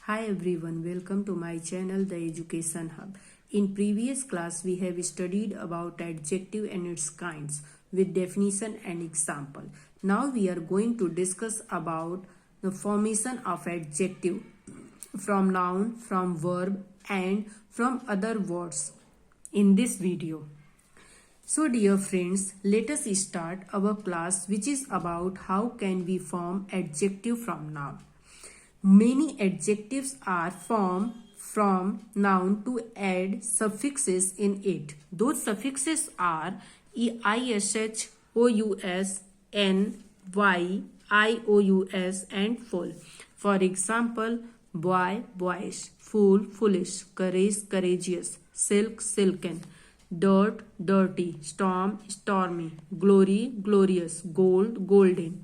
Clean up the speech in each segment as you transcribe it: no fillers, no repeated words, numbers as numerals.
Hi everyone, welcome to my channel The Education Hub. In previous class we have studied about adjective and its kinds with definition and example. Now we are going to discuss about the formation of adjective from noun, from verb and from other words in this video. So dear friends, let us start our class which is about how can we form adjective from noun. Many adjectives are formed from noun to add suffixes in it. Those suffixes are ish, ous, n, y, ious and full. For example, boy, boyish, fool, foolish, courage, courageous, silk, silken, dirt, dirty, storm, stormy, glory, glorious, gold, golden.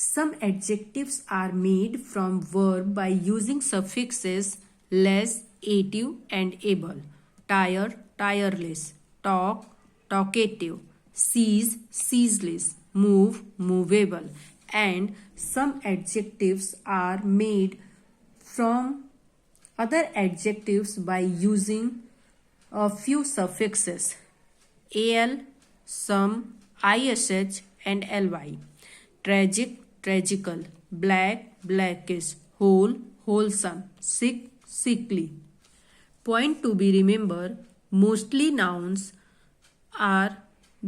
Some adjectives are made from verb by using suffixes less, ative and able. Tire, tireless. Talk, talkative. Cease, ceaseless. Move, movable. And some adjectives are made from other adjectives by using a few suffixes al, some, ish and ly. Tragic, tragical, black, blackish, whole, wholesome, sick, sickly. Point to be remembered, mostly nouns are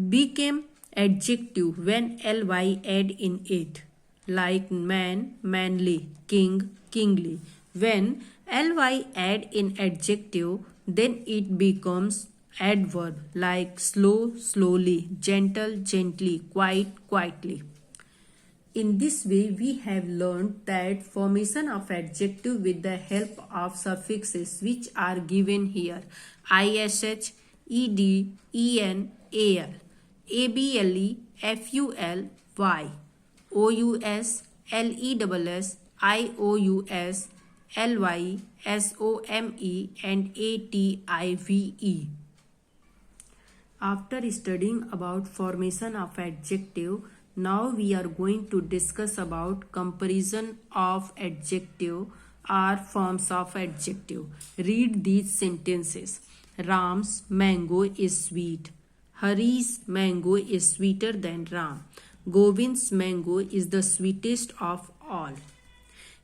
became adjective when ly add in it, like man, manly, king, kingly. When ly add in adjective, then it becomes adverb like slow, slowly, gentle, gently, quiet, quietly. In this way, we have learned that formation of adjective with the help of suffixes which are given here: ish, ed, en, al, able, ful, y, ous, less, ious, ly, some and ative. After studying about formation of adjective, now we are going to discuss about comparison of adjective or forms of adjective. Read these sentences. Ram's mango is sweet. Hari's mango is sweeter than Ram. Govind's mango is the sweetest of all.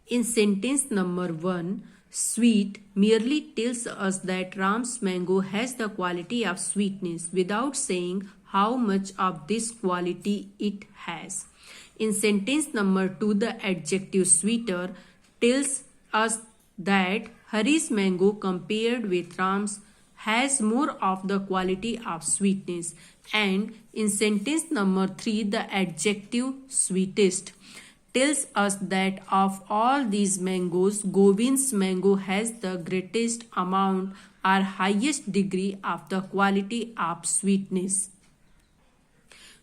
In sentence number 1, sweet merely tells us that Ram's mango has the quality of sweetness without saying how much of this quality it has. In sentence number 2, the adjective sweeter tells us that Hari's mango compared with Ram's has more of the quality of sweetness. And in sentence number 3, the adjective sweetest tells us that of all these mangoes, Govind's mango has the greatest amount or highest degree of the quality of sweetness.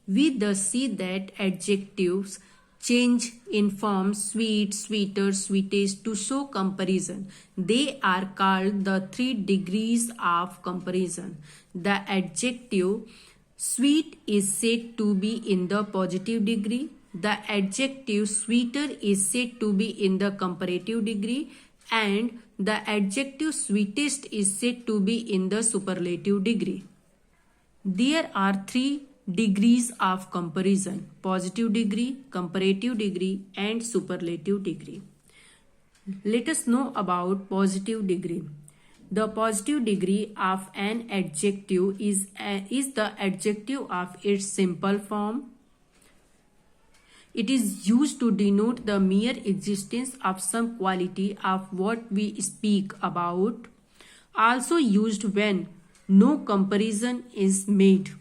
We thus see that adjectives change in form sweet, sweeter, sweetest to show comparison. They are called the 3 degrees of comparison. The adjective sweet is said to be in the positive degree. The adjective sweeter is said to be in the comparative degree, and the adjective sweetest is said to be in the superlative degree. There are 3 degrees of comparison: positive degree, comparative degree and superlative degree. Let us know about positive degree. The positive degree of an adjective is the adjective of its simple form. It is used to denote the mere existence of some quality of what we speak about. Also used when no comparison is made,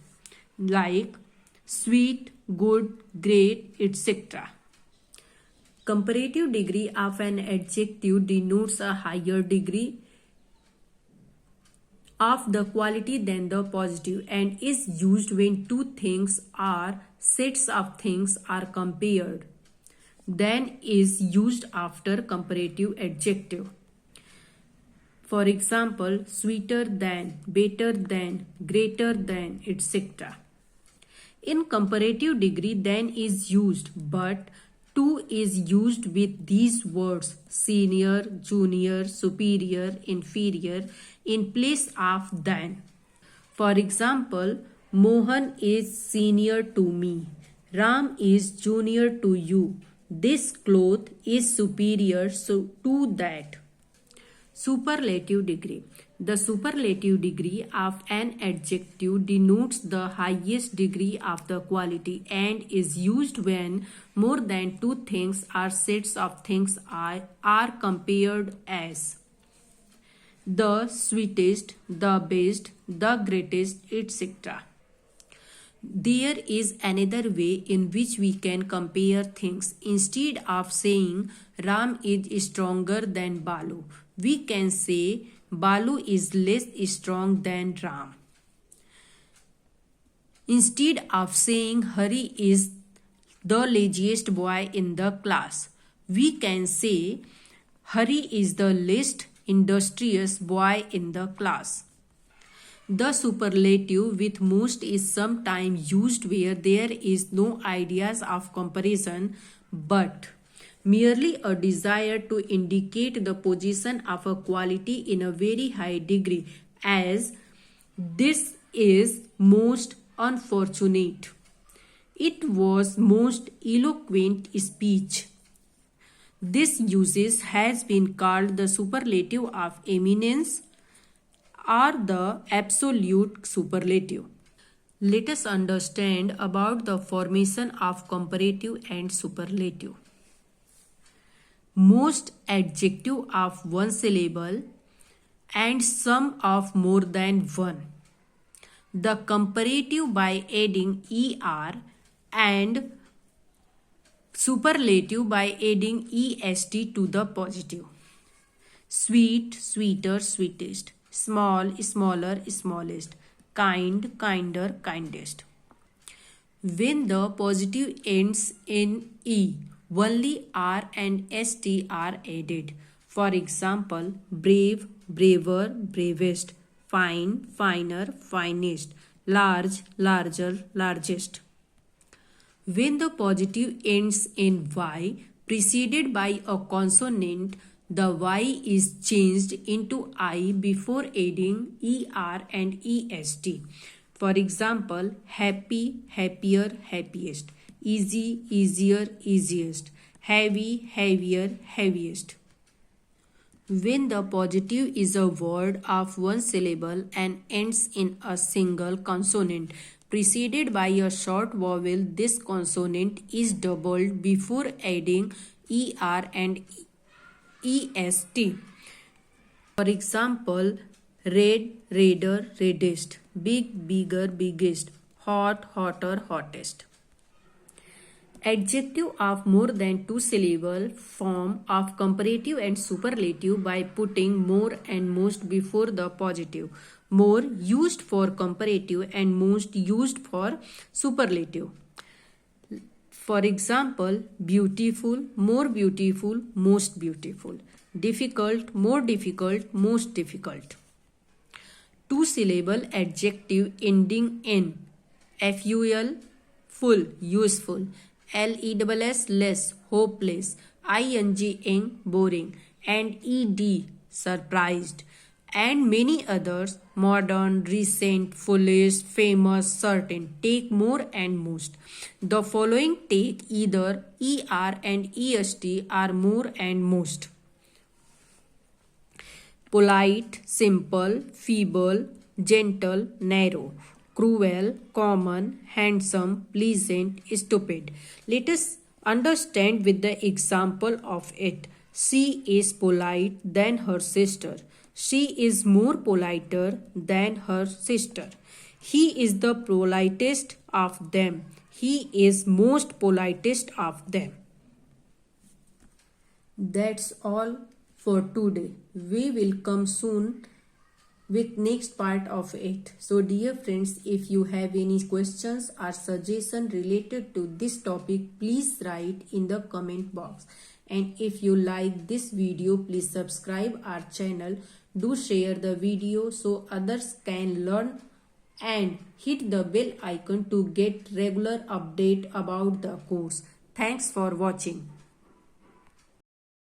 like sweet, good, great, etc. Comparative degree of an adjective denotes a higher degree of the quality than the positive and is used when two things or sets of things are compared. Then is used after comparative adjective. For example, sweeter than, better than, greater than, etc. In comparative degree, then is used, but To is used with these words senior, junior, superior, inferior in place of than. For example, Mohan is senior to me. Ram is junior to you. This cloth is superior to that. Superlative degree. The superlative degree of an adjective denotes the highest degree of the quality and is used when more than two things or sets of things are compared as the sweetest, the best, the greatest, etc. There is another way in which we can compare things. Instead of saying Ram is stronger than Balu, we can say Balu is less strong than Ram. Instead of saying Hari is the laziest boy in the class, we can say Hari is the least industrious boy in the class. The superlative with most is sometimes used where there is no ideas of comparison but merely a desire to indicate the position of a quality in a very high degree, as this is most unfortunate. It was most eloquent speech. This usage has been called the superlative of eminence or the absolute superlative. Let us understand about the formation of comparative and superlative. Most adjective of one syllable and some of more than one. The comparative by adding er and superlative by adding est to the positive. Sweet, sweeter, sweetest. Small, smaller, smallest. Kind, kinder, kindest. When the positive ends in e, only r and st are added. For example, brave, braver, bravest. Fine, finer, finest. Large, larger, largest. When the positive ends in y, preceded by a consonant, the y is changed into I before adding er and est. For example, happy, happier, happiest. Easy, easier, easiest. Heavy, heavier, heaviest. When the positive is a word of one syllable and ends in a single consonant preceded by a short vowel, this consonant is doubled before adding er and est. For example, red, redder, reddest. Big, bigger, biggest. Hot, hotter, hottest. Adjective of more than two syllable form of comparative and superlative by putting more and most before the positive. More used for comparative and most used for superlative. For example, beautiful, more beautiful, most beautiful. Difficult, more difficult, most difficult. Two syllable adjective ending in ful, full, useful. less, less, hopeless. ing, boring. And ed, surprised. And many others, modern, recent, foolish, famous, certain, take more and most. The following take either er and est or more and most. Polite, simple, feeble, gentle, narrow. Cruel, common, handsome, pleasant, stupid. Let us understand with the example of it. She is polite than her sister. She is more politer than her sister. He is the politest of them. He is most politest of them. That's all for today. We will come soon with next part of it. So dear friends, if you have any questions or suggestion related to this topic, please write in the comment box. And if you like this video, please subscribe our channel. Do share the video so others can learn and hit the bell icon to get regular update about the course. Thanks for watching.